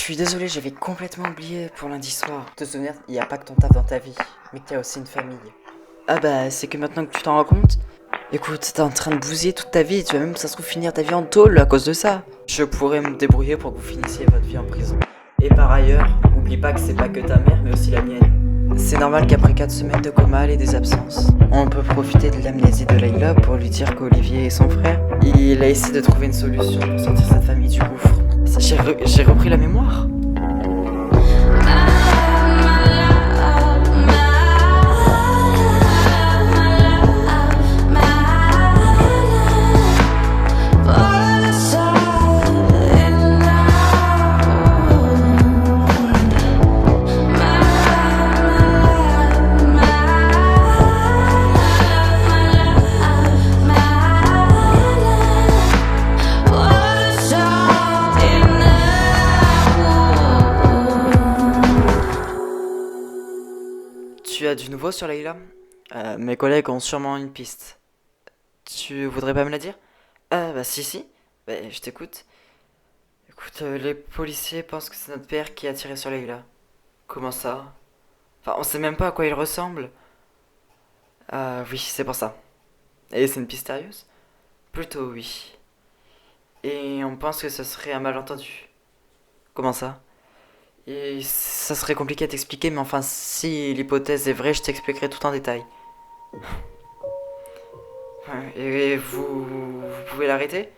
suis désolé, j'avais complètement oublié pour lundi soir. Te souvenir, il n'y a pas que ton taf dans ta vie, mais qu'il y a aussi une famille. Ah bah, c'est que maintenant que tu t'en rends compte, écoute, t'es en train de bousiller toute ta vie et tu vas même, ça se trouve, finir ta vie en tôle à cause de ça. Je pourrais me débrouiller pour que vous finissiez votre vie en prison. Et par ailleurs, oublie pas que c'est pas que ta mère, mais aussi la mienne. C'est normal qu'après 4 semaines de coma, elle ait des absences. On peut profiter de l'amnésie de Layla pour lui dire qu'Olivier est son frère. Il a essayé de trouver une solution pour sortir cette famille du gouffre. J'ai repris la mémoire. Tu as du nouveau sur Layla? Mes collègues ont sûrement une piste. Tu voudrais pas me la dire? Ah bah si. Bah, je t'écoute. Écoute, les policiers pensent que c'est notre père qui a tiré sur Layla. Comment ça? Enfin, on sait même pas à quoi il ressemble. Ah oui, c'est pour ça. Et c'est une piste sérieuse? Plutôt oui. Et on pense que ce serait un malentendu. Comment ça? Et ça serait compliqué à t'expliquer, mais enfin, si l'hypothèse est vraie, je t'expliquerai tout en détail. Ouais, et vous pouvez l'arrêter?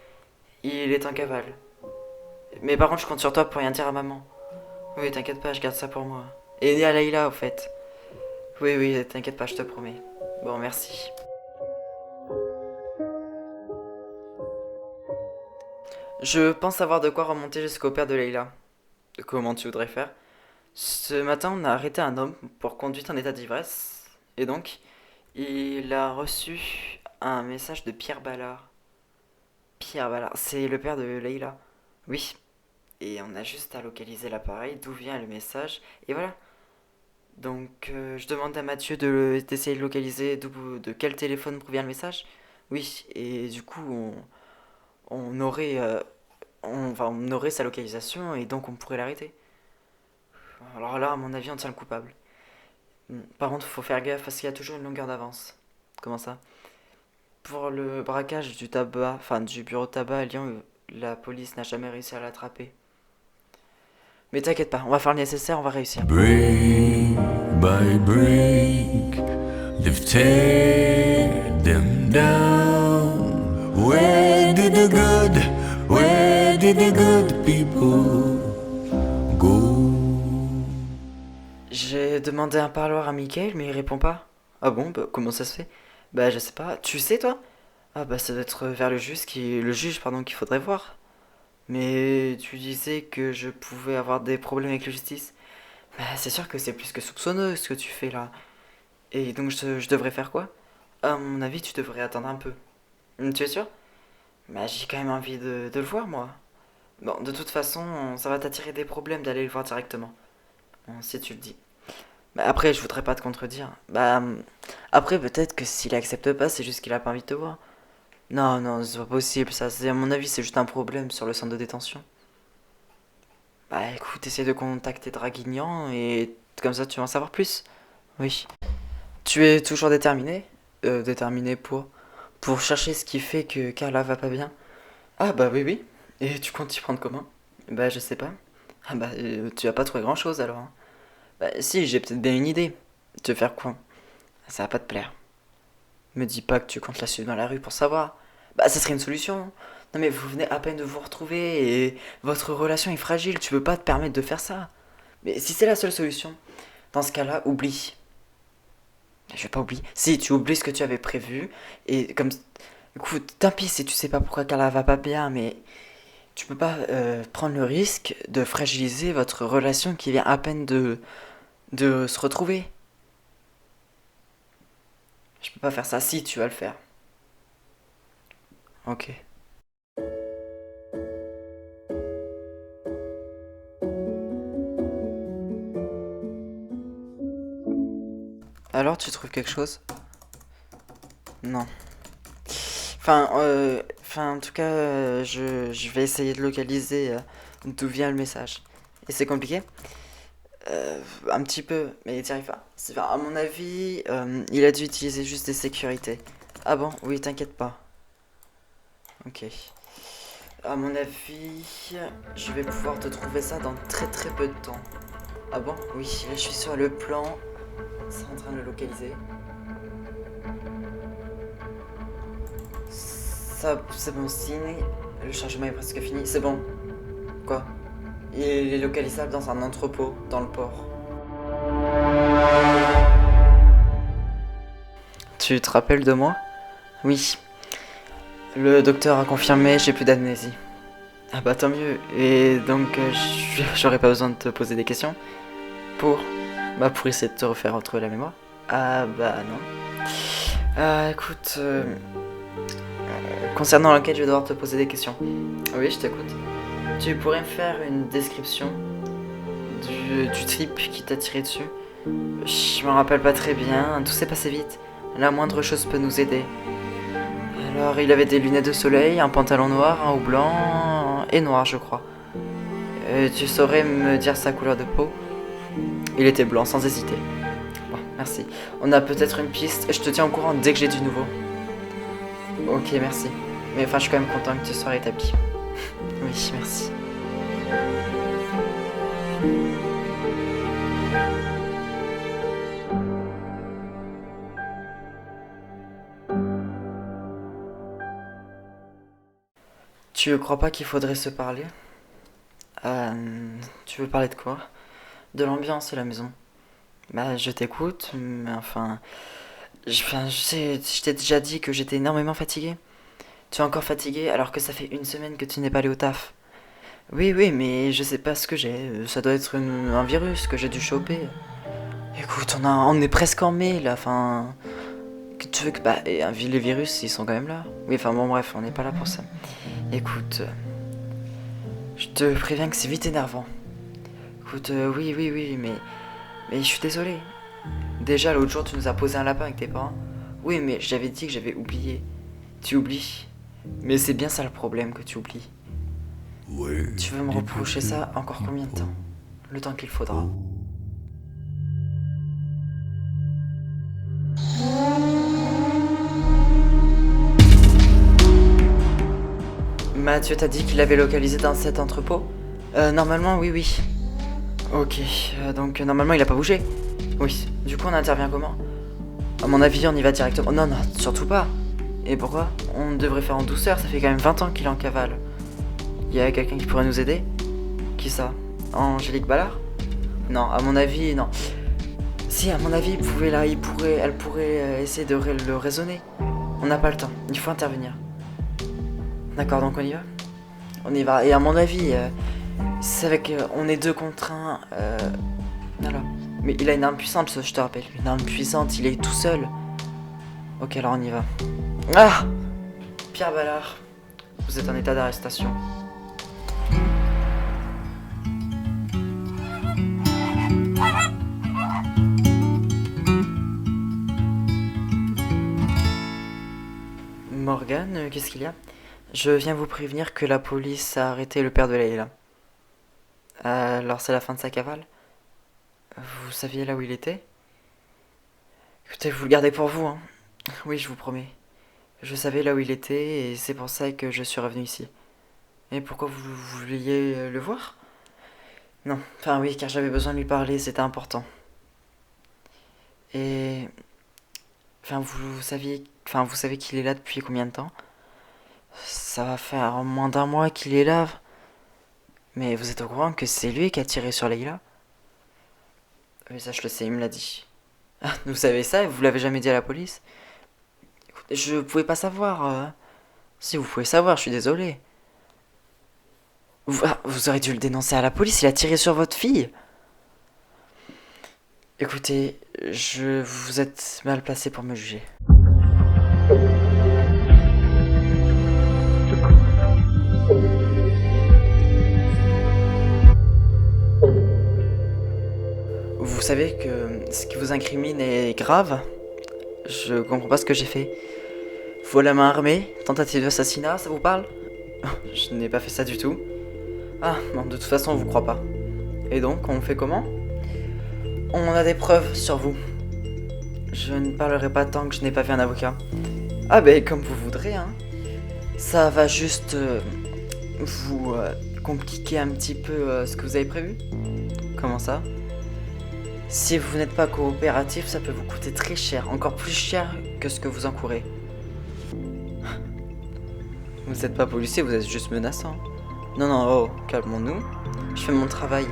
Il est en cavale. Mais par contre, je compte sur toi pour rien dire à maman. Oui, t'inquiète pas, je garde ça pour moi. Et à Layla, au fait. Oui, t'inquiète pas, je te promets. Bon, merci. Je pense avoir de quoi remonter jusqu'au père de Layla. Comment tu voudrais faire? Ce matin, on a arrêté un homme pour conduite en état d'ivresse. Et donc, il a reçu un message de Pierre Ballard. Pierre Ballard, c'est le père de Layla. Oui. Et on a juste à localiser l'appareil, d'où vient le message. Et voilà. Donc, je demande à Mathieu d'essayer de localiser de quel téléphone provient le message. Oui, et du coup, on aurait, on aurait sa localisation et donc on pourrait l'arrêter. Alors là, à mon avis, on tient le coupable. Par contre, faut faire gaffe parce qu'il y a toujours une longueur d'avance. Comment ça? Pour le braquage du tabac, enfin du bureau de tabac à Lyon, la police n'a jamais réussi à l'attraper. Mais t'inquiète pas, on va faire le nécessaire, on va réussir. Brick by brick, they've teared them down. Where did the good people go? J'ai demandé un parloir à Michael, mais il répond pas. Ah bon, bah, comment ça se fait? Bah je sais pas. Tu sais toi? Ah bah ça doit être vers le juge pardon qu'il faudrait voir. Mais tu disais que je pouvais avoir des problèmes avec la justice. Bah c'est sûr que c'est plus que soupçonneux ce que tu fais là. Et donc je devrais faire quoi? À mon avis tu devrais attendre un peu. Tu es sûr? Bah j'ai quand même envie de le voir moi. Bon de toute façon ça va t'attirer des problèmes d'aller le voir directement. Bon, si tu le dis. Bah après, je voudrais pas te contredire. Après, peut-être que s'il accepte pas, c'est juste qu'il a pas envie de te voir. Non, c'est pas possible, ça. À mon avis, c'est juste un problème sur le centre de détention. Bah écoute, essaie de contacter Draguignan et comme ça tu vas en savoir plus. Oui. Tu es toujours déterminé? Déterminé pour chercher ce qui fait que Carla va pas bien? Ah bah oui. Et tu comptes t'y prendre comment? Bah je sais pas. Ah bah tu vas pas trouver grand chose alors, hein. Bah si, j'ai peut-être bien une idée. Tu veux faire quoi? Ça va pas te plaire. Me dis pas que tu comptes la suivre dans la rue pour savoir. Bah, ça serait une solution. Non, mais vous venez à peine de vous retrouver et votre relation est fragile. Tu peux pas te permettre de faire ça. Mais si c'est la seule solution, dans ce cas-là, oublie. Je vais pas oublier. Si, tu oublies ce que tu avais prévu. Et comme. Écoute, tant pis si tu sais pas pourquoi Carla va pas bien, mais tu peux pas prendre le risque de fragiliser votre relation qui vient à peine de se retrouver. Je peux pas faire ça. Si, tu vas le faire. Ok. Alors, tu trouves quelque chose? Non. En tout cas, je vais essayer de localiser d'où vient le message. Et c'est compliqué? Un petit peu, mais t'y arrives pas. Enfin, à mon avis, il a dû utiliser juste des sécurités. Ah bon? Oui, t'inquiète pas. Ok. À mon avis, je vais pouvoir te trouver ça dans très très peu de temps. Ah bon? Oui, là je suis sur le plan. C'est en train de le localiser. Ça, c'est bon signe. Le chargement est presque fini. C'est bon. Quoi? Il est localisable dans un entrepôt, dans le port. Tu te rappelles de moi? Oui. Le docteur a confirmé, j'ai plus d'amnésie. Ah bah tant mieux. Et donc, j'aurais pas besoin de te poser des questions? Pour? Bah pour essayer de te refaire retrouver la mémoire? Ah bah non. Écoute, concernant l'enquête, je vais devoir te poser des questions. Oui, je t'écoute. Tu pourrais me faire une description du trip qui t'a tiré dessus? Je m'en rappelle pas très bien, tout s'est passé vite. La moindre chose peut nous aider. Alors, il avait des lunettes de soleil, un pantalon noir, un haut blanc et noir, je crois. Tu saurais me dire sa couleur de peau? Il était blanc, sans hésiter. Bon, merci. On a peut-être une piste. Je te tiens au courant dès que j'ai du nouveau. Ok, merci. Mais enfin, je suis quand même content que tu sois rétabli. Oui, merci. Tu crois pas qu'il faudrait se parler? Tu veux parler de quoi? De l'ambiance et la maison. Bah, je t'écoute, mais enfin... je sais, je t'ai déjà dit que j'étais énormément fatigué. Tu es encore fatigué alors que ça fait une semaine que tu n'es pas allé au taf. Oui, oui, mais je sais pas ce que j'ai. Ça doit être un virus que j'ai dû choper. Écoute, on est presque en mai là, enfin... Que tu veux que... Bah, et les virus, ils sont quand même là. Oui, enfin bon, bref, on n'est pas là pour ça. Écoute, je te préviens que c'est vite énervant. Écoute, oui, oui, oui, mais je suis désolé. Déjà, l'autre jour, tu nous as posé un lapin avec tes parents. Oui, mais j'avais dit que j'avais oublié. Tu oublies. Mais c'est bien ça le problème, que tu oublies. Tu veux me reprocher ça encore combien de temps? Le temps qu'il faudra. Mathieu t'a dit qu'il avait localisé dans cet entrepôt? Normalement, oui, oui. Ok, donc normalement il a pas bougé. Oui, du coup on intervient comment? À mon avis, on y va directement. Oh, non, non, surtout pas. Et pourquoi? On devrait faire en douceur, ça fait quand même 20 ans qu'il est en cavale. Y a quelqu'un qui pourrait nous aider? Qui ça? Angélique Ballard? Non, à mon avis, non. Si, à mon avis, elle pourrait essayer de le raisonner. On n'a pas le temps, il faut intervenir. D'accord, donc on y va? On y va, et à mon avis, c'est avec... on est deux contre un, voilà. Mais il a une arme puissante, je te rappelle. Une arme puissante, il est tout seul. Ok, alors on y va. Ah! Pierre Ballard, vous êtes en état d'arrestation. Morgane, qu'est-ce qu'il y a? Je viens vous prévenir que la police a arrêté le père de Leïla. Alors c'est la fin de sa cavale? Vous saviez là où il était? Écoutez, vous le gardez pour vous, hein. Oui, je vous promets. Je savais là où il était et c'est pour ça que je suis revenu ici. Et pourquoi vous vouliez le voir? Non, enfin oui, car j'avais besoin de lui parler, c'était important. Et... Enfin, vous savez qu'il est là depuis combien de temps? Ça va faire moins d'un mois qu'il est là. Mais vous êtes au courant que c'est lui qui a tiré sur Leïla? Oui, ça je le sais, il me l'a dit. Ah, vous savez ça et vous l'avez jamais dit à la police? Écoutez, je pouvais pas savoir. Si vous pouvez savoir, je suis désolé. Vous auriez dû le dénoncer à la police, il a tiré sur votre fille. Écoutez, vous êtes mal placé pour me juger. Vous savez que ce qui vous incrimine est grave? Je comprends pas ce que j'ai fait. Vol à main armée, tentative d'assassinat, ça vous parle? Je n'ai pas fait ça du tout. Ah, bon, de toute façon, on vous croit pas. Et donc, on fait comment? On a des preuves sur vous. Je ne parlerai pas tant que je n'ai pas vu un avocat. Ah ben, comme vous voudrez, hein. Ça va juste vous compliquer un petit peu ce que vous avez prévu. Comment ça? Si vous n'êtes pas coopératif, ça peut vous coûter très cher, encore plus cher que ce que vous encourez. Vous n'êtes pas policier, vous êtes juste menaçant. Non, non, oh, calmons-nous. Je fais mon travail.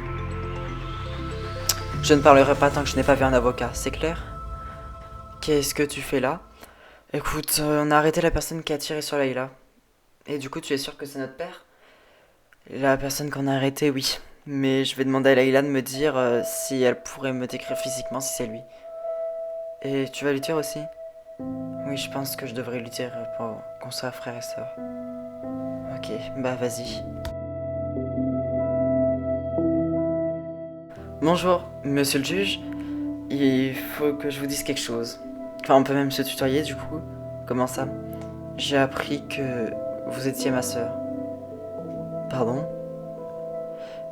Je ne parlerai pas tant que je n'ai pas vu un avocat, c'est clair? Qu'est-ce que tu fais là? Écoute, on a arrêté la personne qui a tiré sur Layla. Et du coup, tu es sûr que c'est notre père? La personne qu'on a arrêtée, oui. Mais je vais demander à Layla de me dire si elle pourrait me décrire physiquement si c'est lui. Et tu vas lui dire aussi? Oui, je pense que je devrais lui dire pour qu'on soit frères et sœurs. Ok, bah vas-y. Bonjour, monsieur le juge. Il faut que je vous dise quelque chose. Enfin, on peut même se tutoyer du coup. Comment ça? J'ai appris que vous étiez ma sœur. Pardon?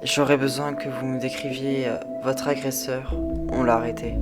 J'aurais besoin que vous me décriviez votre agresseur. On l'a arrêté.